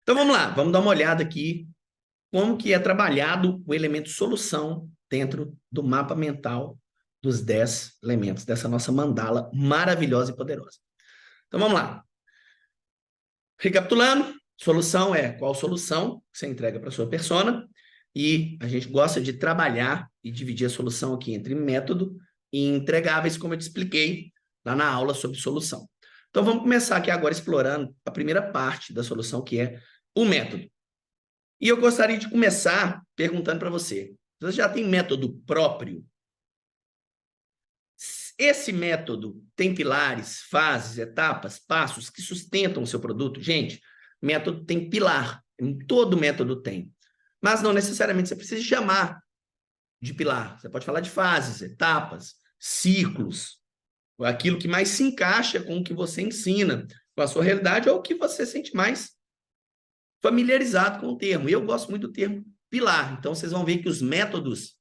Então vamos lá, vamos dar uma olhada aqui como que é trabalhado o elemento solução dentro do mapa mental dos 10 elementos, dessa nossa mandala maravilhosa e poderosa. Então vamos lá. Recapitulando, solução é qual solução que você entrega para a sua persona, e a gente gosta de trabalhar e dividir a solução aqui entre método e entregáveis, como eu te expliquei lá na aula sobre solução. Então vamos começar aqui agora explorando a primeira parte da solução, que é o método. E eu gostaria de começar perguntando para você: você já tem método próprio? Esse método tem pilares, fases, etapas, passos que sustentam o seu produto? Gente, método tem pilar, todo método tem. Mas não necessariamente você precisa chamar de pilar. Você pode falar de fases, etapas, ciclos, aquilo que mais se encaixa com o que você ensina, com a sua realidade, ou o que você sente mais familiarizado com o termo. E eu gosto muito do termo pilar. Então, vocês vão ver que os métodos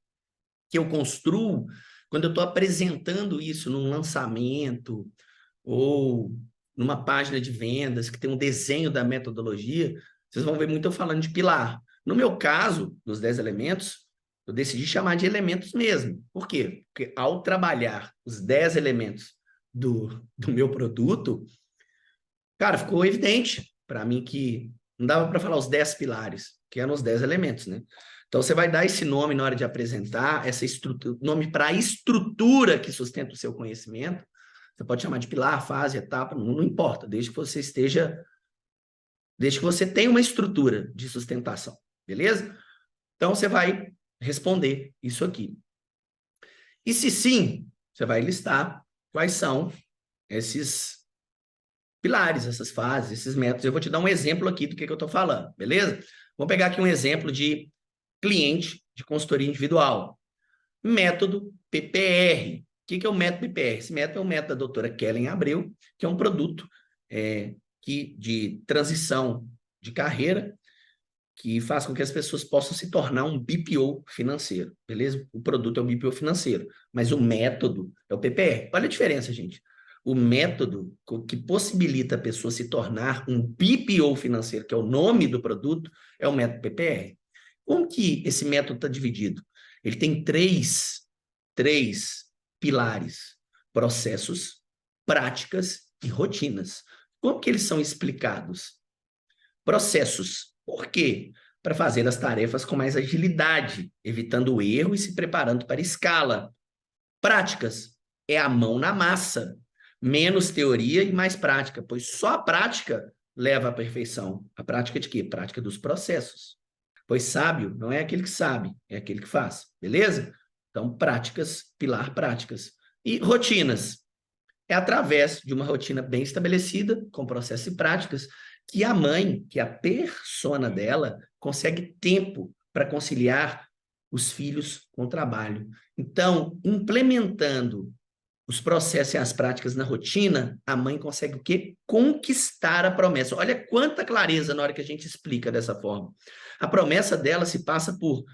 que eu construo, quando eu estou apresentando isso num lançamento ou numa página de vendas que tem um desenho da metodologia, vocês vão ver muito eu falando de pilar. No meu caso, dos 10 elementos, eu decidi chamar de elementos mesmo. Por quê? Porque ao trabalhar os 10 elementos do meu produto, cara, ficou evidente para mim que não dava para falar os 10 pilares, que eram os 10 elementos, né? Então, você vai dar esse nome na hora de apresentar, essa estrutura, nome para a estrutura que sustenta o seu conhecimento. Você pode chamar de pilar, fase, etapa, não importa, desde que você tenha uma estrutura de sustentação, beleza? Então, você vai responder isso aqui. E se sim, você vai listar quais são esses pilares, essas fases, esses métodos. Eu vou te dar um exemplo aqui do que eu estou falando, beleza? Vamos pegar aqui um exemplo de cliente de consultoria individual. Método PPR. O que é o método PPR? Esse método é um método da doutora Kellen Abreu, que é um produto de transição de carreira, que faz com que as pessoas possam se tornar um BPO financeiro, beleza? O produto é o BPO financeiro, mas o método é o PPR. Olha a diferença, gente. O método que possibilita a pessoa se tornar um BPO financeiro, que é o nome do produto, é o método PPR. Como que esse método está dividido? Ele tem três pilares: processos, práticas e rotinas. Como que eles são explicados? Processos. Por quê? Para fazer as tarefas com mais agilidade, evitando o erro e se preparando para escala. Práticas. É a mão na massa. Menos teoria e mais prática, pois só a prática leva à perfeição. A prática de quê? Prática dos processos. Pois sábio não é aquele que sabe, é aquele que faz. Beleza? Então, práticas, pilar práticas. E rotinas. É através de uma rotina bem estabelecida, com processos e práticas, que a mãe, que a persona dela, consegue tempo para conciliar os filhos com o trabalho. Então, implementando os processos e as práticas na rotina, a mãe consegue o quê? Conquistar a promessa. Olha quanta clareza na hora que a gente explica dessa forma. A promessa dela se passa por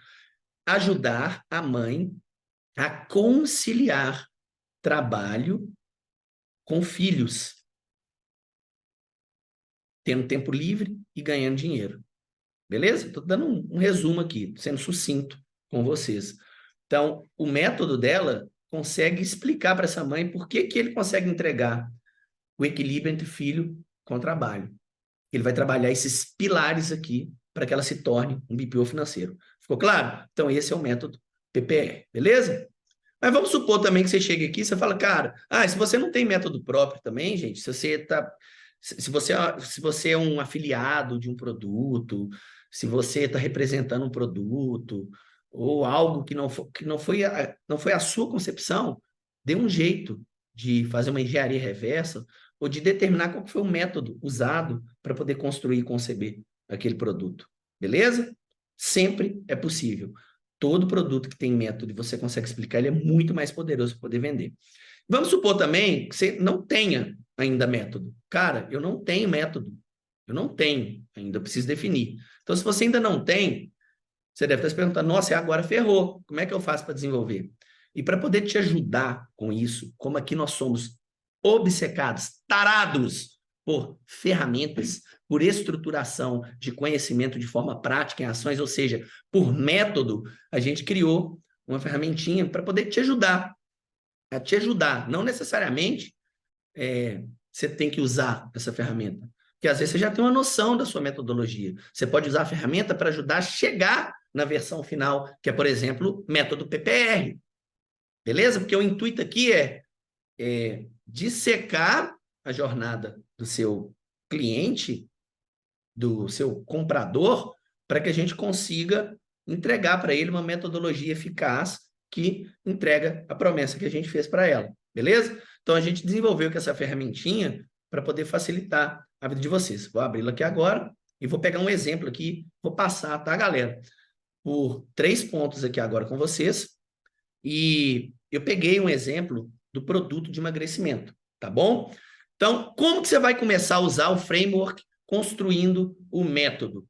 ajudar a mãe a conciliar trabalho com filhos, tendo tempo livre e ganhando dinheiro. Beleza? Estou dando um resumo aqui, sendo sucinto com vocês. Então, o método dela consegue explicar para essa mãe por que ele consegue entregar o equilíbrio entre filho com trabalho. Ele vai trabalhar esses pilares aqui para que ela se torne um BPO financeiro. Ficou claro? Então, esse é o método PPR, beleza? Mas vamos supor também que você chegue aqui e você fala, cara, se você não tem método próprio também, gente, se você é um afiliado de um produto, se você está representando um produto, ou algo que não foi a sua concepção, dê um jeito de fazer uma engenharia reversa ou de determinar qual foi o método usado para poder construir e conceber aquele produto. Beleza? Sempre é possível. Todo produto que tem método e você consegue explicar, ele é muito mais poderoso para poder vender. Vamos supor também que você não tenha ainda método. Cara, eu não tenho método. Eu não tenho ainda, eu preciso definir. Então, se você ainda não tem, você deve estar se perguntando, nossa, agora ferrou. Como é que eu faço para desenvolver? E para poder te ajudar com isso, como aqui nós somos obcecados, tarados por ferramentas, por estruturação de conhecimento de forma prática em ações, ou seja, por método, a gente criou uma ferramentinha para poder te ajudar, a te ajudar. Não necessariamente você tem que usar essa ferramenta, porque às vezes você já tem uma noção da sua metodologia. Você pode usar a ferramenta para ajudar a chegar na versão final, que é, por exemplo, método PPR. Beleza? Porque o intuito aqui é dissecar a jornada do seu cliente, do seu comprador, para que a gente consiga entregar para ele uma metodologia eficaz que entrega a promessa que a gente fez para ela. Beleza? Então, a gente desenvolveu com essa ferramentinha para poder facilitar a vida de vocês. Vou abri-la aqui agora e vou pegar um exemplo aqui, vou passar, tá, galera? Por 3 pontos aqui agora com vocês. E eu peguei um exemplo do produto de emagrecimento, tá bom? Então, como que você vai começar a usar o framework construindo o método?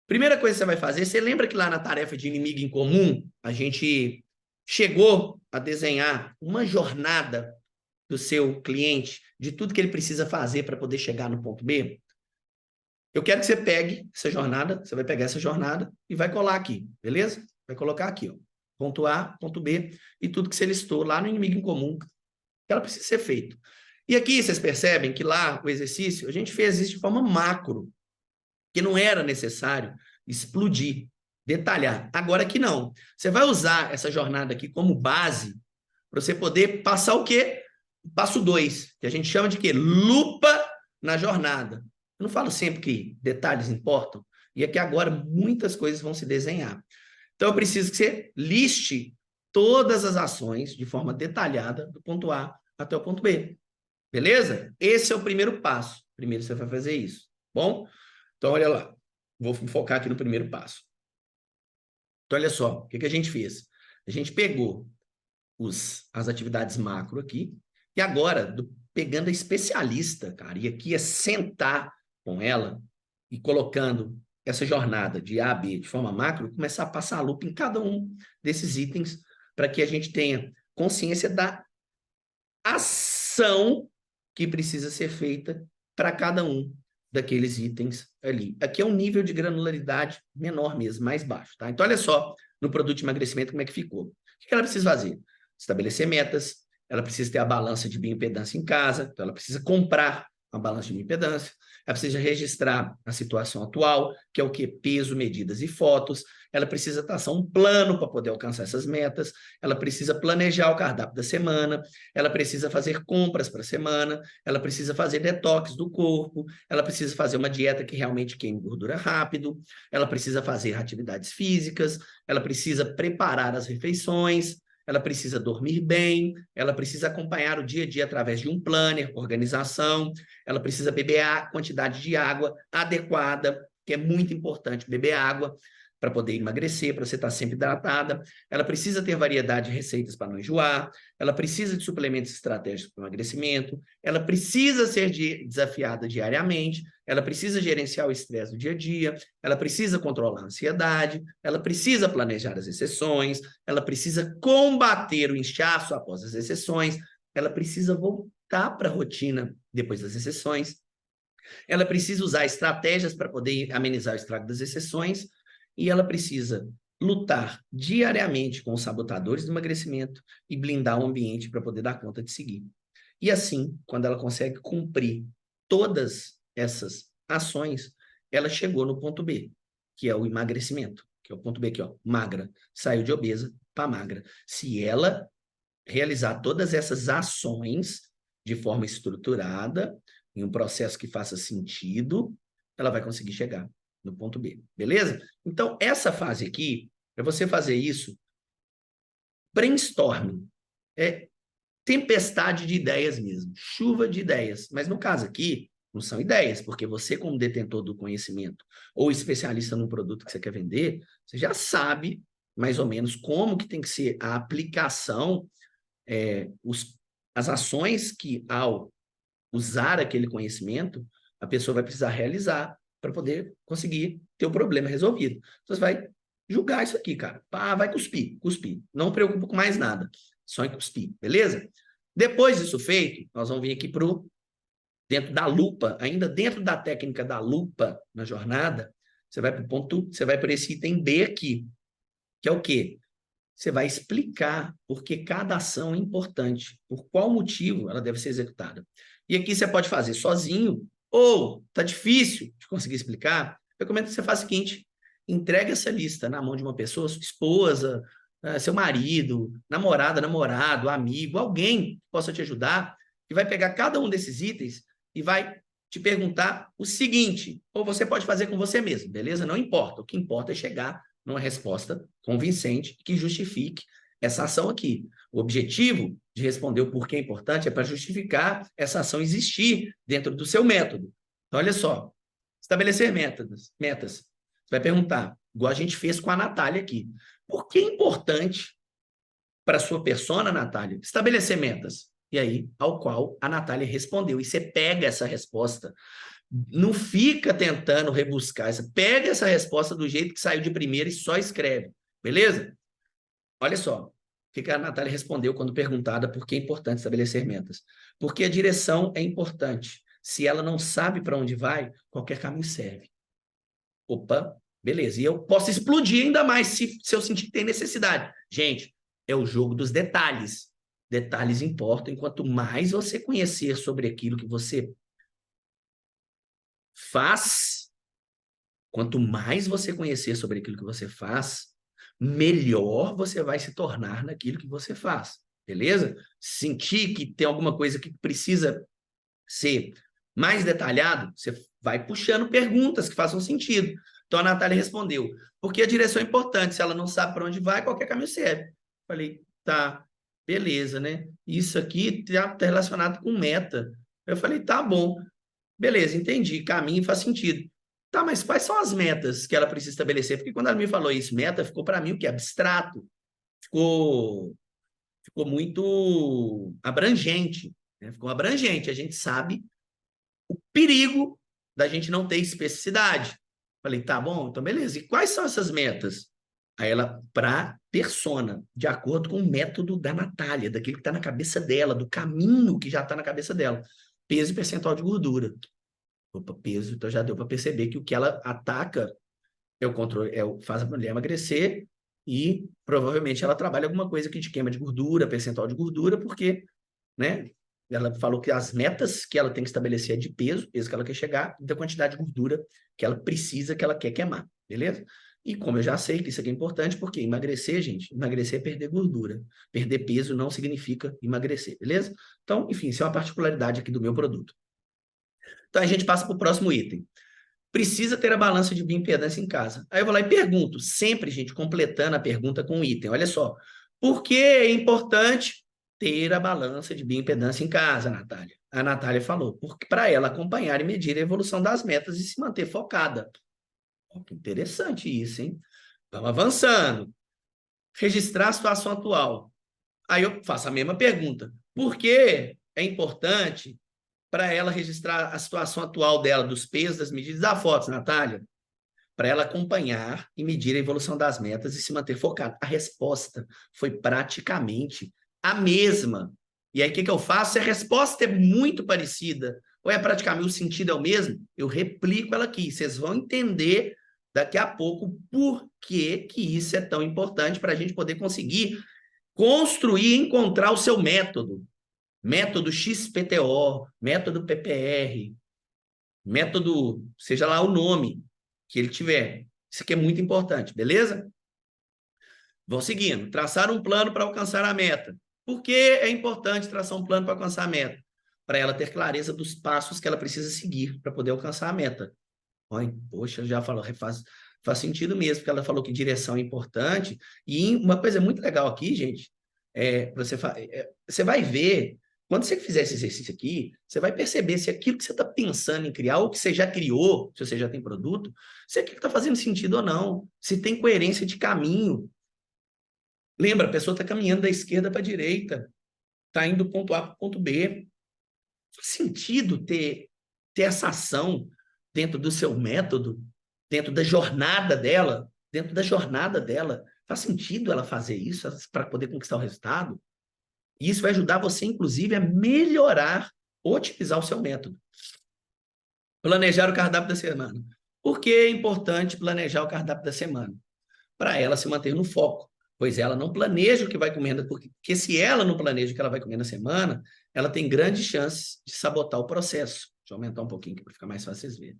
Primeira coisa que você vai fazer, você lembra que lá na tarefa de inimigo em comum, a gente chegou a desenhar uma jornada do seu cliente, de tudo que ele precisa fazer para poder chegar no ponto B? Eu quero que você pegue essa jornada, você vai pegar essa jornada e vai colar aqui, beleza? Vai colocar aqui, ó, ponto A, ponto B, e tudo que você listou lá no inimigo em comum, que ela precisa ser feito. E aqui vocês percebem que lá o exercício, a gente fez isso de forma macro, que não era necessário explodir, detalhar. Agora aqui não. Você vai usar essa jornada aqui como base para você poder passar o quê? Passo 2, que a gente chama de quê? Lupa na jornada. Eu não falo sempre que detalhes importam, e aqui agora muitas coisas vão se desenhar. Então, eu preciso que você liste todas as ações de forma detalhada, do ponto A até o ponto B. Beleza? Esse é o primeiro passo. Primeiro você vai fazer isso. Bom? Então, olha lá. Vou focar aqui no primeiro passo. Então, olha só. O que a gente fez? A gente pegou as atividades macro aqui, e agora, pegando a especialista, cara, e aqui é sentar com ela e colocando essa jornada de A a B de forma macro, começar a passar a lupa em cada um desses itens para que a gente tenha consciência da ação que precisa ser feita para cada um daqueles itens ali. Aqui é um nível de granularidade menor mesmo, mais baixo, tá? Então, olha só, no produto de emagrecimento, como é que ficou. O que ela precisa fazer? Estabelecer metas, ela precisa ter a balança de bioimpedância em casa, então ela precisa comprar uma balança de bioimpedância, ela precisa registrar a situação atual, que é o que? Peso, medidas e fotos, ela precisa traçar um plano para poder alcançar essas metas, ela precisa planejar o cardápio da semana, ela precisa fazer compras para a semana, ela precisa fazer detox do corpo, ela precisa fazer uma dieta que realmente queime gordura rápido, ela precisa fazer atividades físicas, ela precisa preparar as refeições, ela precisa dormir bem, ela precisa acompanhar o dia a dia através de um planner, organização, ela precisa beber a quantidade de água adequada, que é muito importante beber água para poder emagrecer, para você estar sempre hidratada, ela precisa ter variedade de receitas para não enjoar, ela precisa de suplementos estratégicos para o emagrecimento, ela precisa ser desafiada diariamente, ela precisa gerenciar o estresse do dia a dia, ela precisa controlar a ansiedade, ela precisa planejar as exceções, ela precisa combater o inchaço após as exceções, ela precisa voltar para a rotina depois das exceções, ela precisa usar estratégias para poder amenizar o estrago das exceções, e ela precisa lutar diariamente com os sabotadores do emagrecimento e blindar o ambiente para poder dar conta de seguir. E assim, quando ela consegue cumprir todas essas ações, ela chegou no ponto B, que é o emagrecimento, que é o ponto B aqui, ó, magra, saiu de obesa para magra. Se ela realizar todas essas ações de forma estruturada, em um processo que faça sentido, ela vai conseguir chegar no ponto B, beleza? Então, essa fase aqui, para você fazer isso, brainstorming, é tempestade de ideias mesmo, chuva de ideias. Mas no caso aqui, não são ideias, porque você, como detentor do conhecimento ou especialista num produto que você quer vender, você já sabe mais ou menos como que tem que ser a aplicação, as ações que, ao usar aquele conhecimento, a pessoa vai precisar realizar para poder conseguir ter o problema resolvido. Você vai julgar isso aqui, cara. Pá, vai cuspir. Não preocupa com mais nada. Só em cuspir, beleza? Depois disso feito, nós vamos vir aqui para o dentro da lupa, ainda dentro da técnica da lupa na jornada, você vai para o ponto, você vai para esse item B aqui, que é o quê? Você vai explicar por que cada ação é importante, por qual motivo ela deve ser executada. E aqui você pode fazer sozinho, ou está difícil de conseguir explicar, eu recomendo que você faça o seguinte, entregue essa lista na mão de uma pessoa, sua esposa, seu marido, namorada, namorado, amigo, alguém que possa te ajudar, que vai pegar cada um desses itens e vai te perguntar o seguinte, ou você pode fazer com você mesmo, beleza? Não importa, o que importa é chegar numa resposta convincente que justifique essa ação aqui. O objetivo de responder o porquê é importante é para justificar essa ação existir dentro do seu método. Então, olha só, estabelecer metas. Você vai perguntar, igual a gente fez com a Natália aqui, por que é importante para a sua persona, Natália, estabelecer metas? E aí, ao qual a Natália respondeu. E você pega essa resposta, não fica tentando rebuscar, você pega essa resposta do jeito que saiu de primeira e só escreve, beleza? Olha só, o que a Natália respondeu quando perguntada por que é importante estabelecer metas. Porque a direção é importante. Se ela não sabe para onde vai, qualquer caminho serve. Opa, beleza. E eu posso explodir ainda mais se eu sentir que tem necessidade. Gente, é o jogo dos detalhes. Detalhes importam. E quanto mais você conhecer sobre aquilo que você faz, quanto mais você conhecer sobre aquilo que você faz, melhor você vai se tornar naquilo que você faz, beleza? Sentir que tem alguma coisa que precisa ser mais detalhado, você vai puxando perguntas que façam sentido. Então a Natália respondeu, porque a direção é importante, se ela não sabe para onde vai, qualquer caminho serve. Falei, tá, beleza, né? Isso aqui tá relacionado com meta. Eu falei, tá bom, beleza, entendi, caminho faz sentido. Tá, mas quais são as metas que ela precisa estabelecer? Porque quando ela me falou isso, meta, ficou para mim o que? Abstrato. Ficou muito abrangente. Né? Ficou abrangente. A gente sabe o perigo da gente não ter especificidade. Falei, tá bom, então beleza. E quais são essas metas? Aí ela, para persona, de acordo com o método da Natália, daquilo que está na cabeça dela, do caminho que já está na cabeça dela. Peso e percentual de gordura. Opa, peso, então já deu para perceber que o que ela ataca é o controle, faz a mulher emagrecer e provavelmente ela trabalha alguma coisa que te queima de gordura, percentual de gordura, porque, né, ela falou que as metas que ela tem que estabelecer é de peso, peso que ela quer chegar, e da quantidade de gordura que ela precisa, que ela quer queimar, beleza? E como eu já sei que isso aqui é importante, porque emagrecer, gente, emagrecer é perder gordura. Perder peso não significa emagrecer, beleza? Então, enfim, isso é uma particularidade aqui do meu produto. Então, a gente passa para o próximo item. Precisa ter a balança de bioimpedância em casa. Aí eu vou lá e pergunto, sempre, gente, completando a pergunta com um item. Olha só, por que é importante ter a balança de bioimpedância em casa, Natália? A Natália falou, porque para ela acompanhar e medir a evolução das metas e se manter focada. Oh, que interessante isso, hein? Vamos avançando. Registrar a situação atual. Aí eu faço a mesma pergunta. Por que é importante para ela registrar a situação atual dela, dos pesos, das medidas, da foto, Natália, para ela acompanhar e medir a evolução das metas e se manter focada? A resposta foi praticamente a mesma. E aí, o que eu faço? Se a resposta é muito parecida, ou é praticamente o sentido é o mesmo, eu replico ela aqui. Vocês vão entender daqui a pouco por que isso é tão importante para a gente poder conseguir construir e encontrar o seu método. Método XPTO, método PPR, método, seja lá o nome que ele tiver. Isso aqui é muito importante, beleza? Vão seguindo. Traçar um plano para alcançar a meta. Por que é importante traçar um plano para alcançar a meta? Para ela ter clareza dos passos que ela precisa seguir para poder alcançar a meta. Olha, poxa, já falou, faz sentido mesmo, porque ela falou que direção é importante. E uma coisa muito legal aqui, gente, você vai ver, quando você fizer esse exercício aqui, você vai perceber se aquilo que você está pensando em criar, ou que você já criou, se você já tem produto, se aquilo está fazendo sentido ou não, se tem coerência de caminho. Lembra, a pessoa está caminhando da esquerda para a direita, está indo do ponto A para o ponto B. Faz sentido ter essa ação dentro do seu método, dentro da jornada dela, faz sentido ela fazer isso para poder conquistar o resultado? E isso vai ajudar você, inclusive, a melhorar otimizar o seu método. Planejar o cardápio da semana. Por que é importante planejar o cardápio da semana? Para ela se manter no foco, pois ela não planeja o que vai comer, porque se ela não planeja o que ela vai comer na semana, ela tem grandes chances de sabotar o processo. Deixa eu aumentar um pouquinho aqui para ficar mais fácil vocês verem.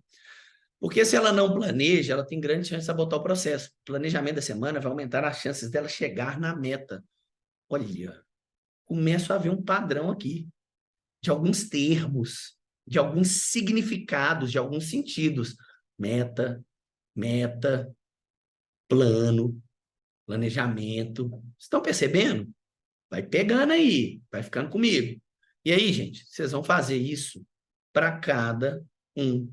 Porque se ela não planeja, ela tem grande chance de sabotar o processo. O planejamento da semana vai aumentar as chances dela chegar na meta. Olha, começo a ver um padrão aqui, de alguns termos, de alguns significados, de alguns sentidos. Meta, meta, plano, planejamento. Estão percebendo? Vai pegando aí, vai ficando comigo. E aí, gente, vocês vão fazer isso para cada um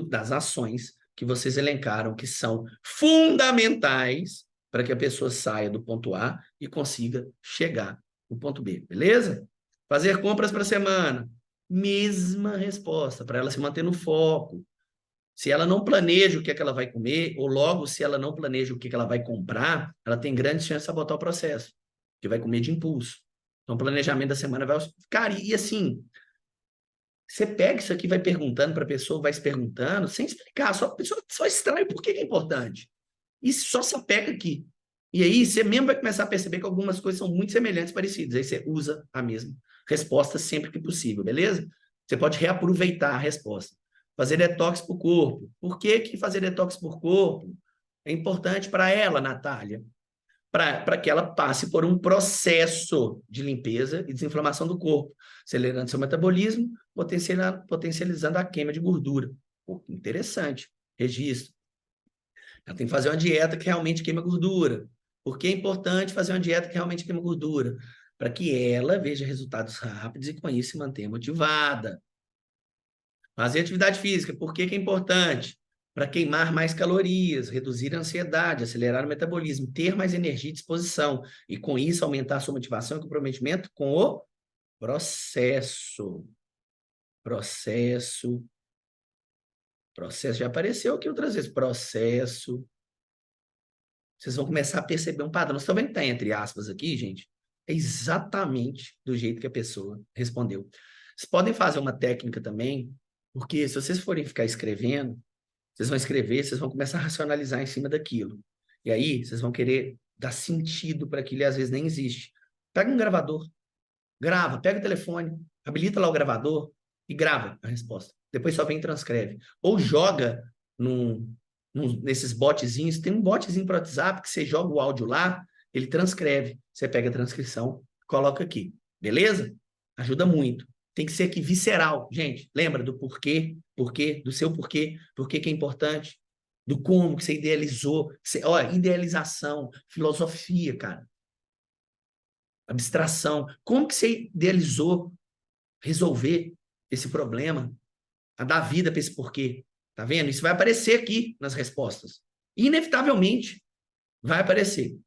das ações que vocês elencaram, que são fundamentais para que a pessoa saia do ponto A e consiga chegar no ponto B, beleza? Fazer compras para a semana. Mesma resposta, para ela se manter no foco. Se ela não planeja o que é que ela vai comer, ou logo, se ela não planeja o que é que ela vai comprar, ela tem grande chance de sabotar o processo, que vai comer de impulso. Então, o planejamento da semana vai... Cara, e assim, você pega isso aqui, vai perguntando para a pessoa, vai se perguntando, sem explicar, só, a pessoa só extrai por que é importante. E só se apega aqui. E aí, você mesmo vai começar a perceber que algumas coisas são muito semelhantes, parecidas. Aí você usa a mesma resposta sempre que possível, beleza? Você pode reaproveitar a resposta. Fazer detox para o corpo. Por que que fazer detox por corpo é importante para ela, Natália? Para que ela passe por um processo de limpeza e desinflamação do corpo, acelerando seu metabolismo, potencializando a queima de gordura. Pô, interessante. Registro. Ela tem que fazer uma dieta que realmente queima gordura. Por que é importante fazer uma dieta que realmente queima gordura? Para que ela veja resultados rápidos e com isso se mantenha motivada. Fazer atividade física, por que que é importante? Para queimar mais calorias, reduzir a ansiedade, acelerar o metabolismo, ter mais energia e disposição, e com isso aumentar a sua motivação e comprometimento com o processo. Processo. Processo já apareceu aqui outras vezes. Processo. Vocês vão começar a perceber um padrão. Vocês estão vendo que está entre aspas aqui, gente? É exatamente do jeito que a pessoa respondeu. Vocês podem fazer uma técnica também, porque se vocês forem ficar escrevendo, vocês vão escrever, vocês vão começar a racionalizar em cima daquilo. E aí, vocês vão querer dar sentido para aquilo e às vezes nem existe. Pega um gravador, grava, pega o telefone, habilita lá o gravador e grava a resposta. Depois só vem e transcreve. Ou joga nesses botzinhos. Tem um botzinho para o WhatsApp que você joga o áudio lá, ele transcreve. Você pega a transcrição, coloca aqui. Beleza? Ajuda muito. Tem que ser aqui visceral. Gente, lembra do porquê, do seu porquê que é importante, do como que você idealizou. Idealização, filosofia, cara. Abstração. Como que você idealizou resolver esse problema, a dar vida para esse porquê? Tá vendo? Isso vai aparecer aqui nas respostas. Inevitavelmente vai aparecer.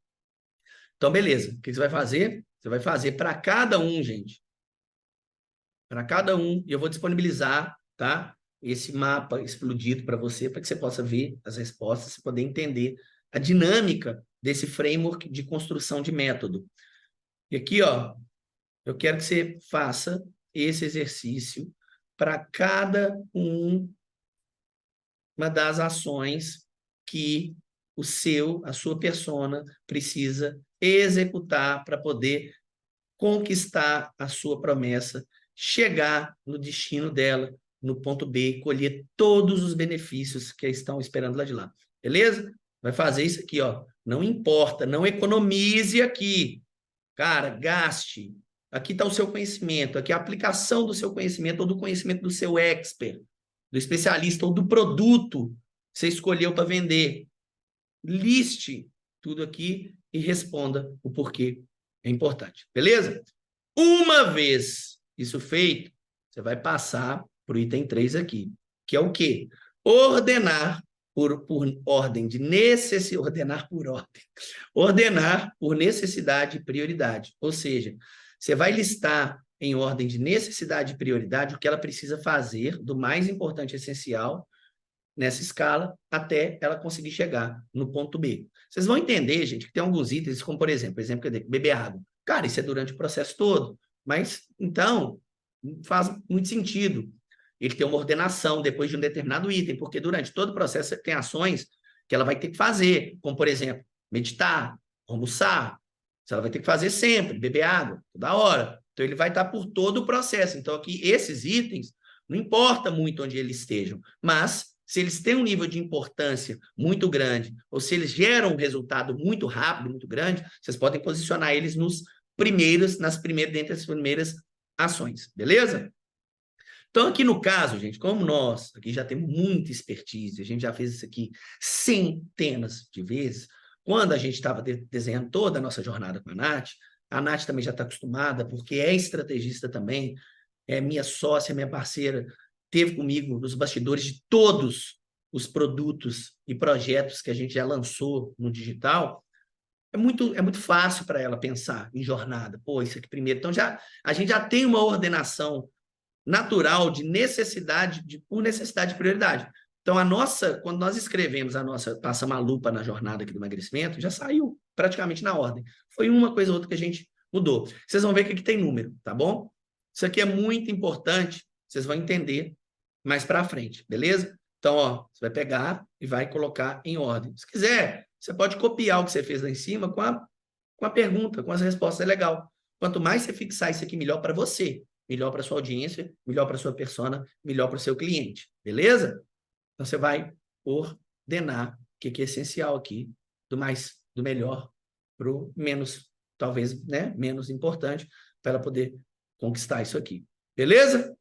Então, beleza. O que você vai fazer? Você vai fazer para cada um, gente. Para cada um. E eu vou disponibilizar, tá? Esse mapa explodido para você, para que você possa ver as respostas e poder entender a dinâmica desse framework de construção de método. E aqui, ó, eu quero que você faça esse exercício para cada uma das ações que a sua persona precisa executar para poder conquistar a sua promessa, chegar no destino dela, no ponto B, colher todos os benefícios que estão esperando lá de lá. Beleza? Vai fazer isso aqui, ó. Não importa, não economize aqui. Cara, gaste. Aqui está o seu conhecimento, aqui é a aplicação do seu conhecimento ou do conhecimento do seu expert, do especialista ou do produto que você escolheu para vender. Liste tudo aqui e responda o porquê é importante. Beleza? Uma vez isso feito, você vai passar para o item 3 aqui, que é o quê? Ordenar por ordem de necessidade, ordenar por necessidade e prioridade. Ou seja, você vai listar em ordem de necessidade e prioridade o que ela precisa fazer, do mais importante e essencial, nessa escala, até ela conseguir chegar no ponto B. Vocês vão entender, gente, que tem alguns itens, como por exemplo, beber água. Cara, isso é durante o processo todo. Mas, então, faz muito sentido ele ter uma ordenação depois de um determinado item, porque durante todo o processo tem ações que ela vai ter que fazer, como, por exemplo, meditar, almoçar, isso ela vai ter que fazer sempre, beber água, toda hora. Então, ele vai estar por todo o processo. Então, aqui, esses itens, não importa muito onde eles estejam, mas se eles têm um nível de importância muito grande, ou se eles geram um resultado muito rápido, muito grande, vocês podem posicionar eles dentre as primeiras ações, beleza? Então, aqui no caso, gente, como nós aqui já temos muita expertise, a gente já fez isso aqui centenas de vezes, quando a gente estava desenhando toda a nossa jornada com a Nath também já está acostumada, porque é estrategista também, é minha sócia, minha parceira, teve comigo nos bastidores de todos os produtos e projetos que a gente já lançou no digital. É muito fácil para ela pensar em jornada. Pô, isso aqui primeiro. Então, a gente já tem uma ordenação natural de necessidade, por necessidade de prioridade. Então, quando nós escrevemos passamos a lupa na jornada aqui do emagrecimento, já saiu praticamente na ordem. Foi uma coisa ou outra que a gente mudou. Vocês vão ver que aqui tem número, tá bom? Isso aqui é muito importante, vocês vão entender mais para frente, beleza? Então, ó, você vai pegar e vai colocar em ordem. Se quiser, você pode copiar o que você fez lá em cima com a pergunta, com as respostas, é legal. Quanto mais você fixar isso aqui, melhor para você, melhor para sua audiência, melhor para sua persona, melhor para o seu cliente, beleza? Então, você vai ordenar o que é essencial aqui, do melhor para o menos, talvez, né, menos importante, para ela poder conquistar isso aqui. Beleza?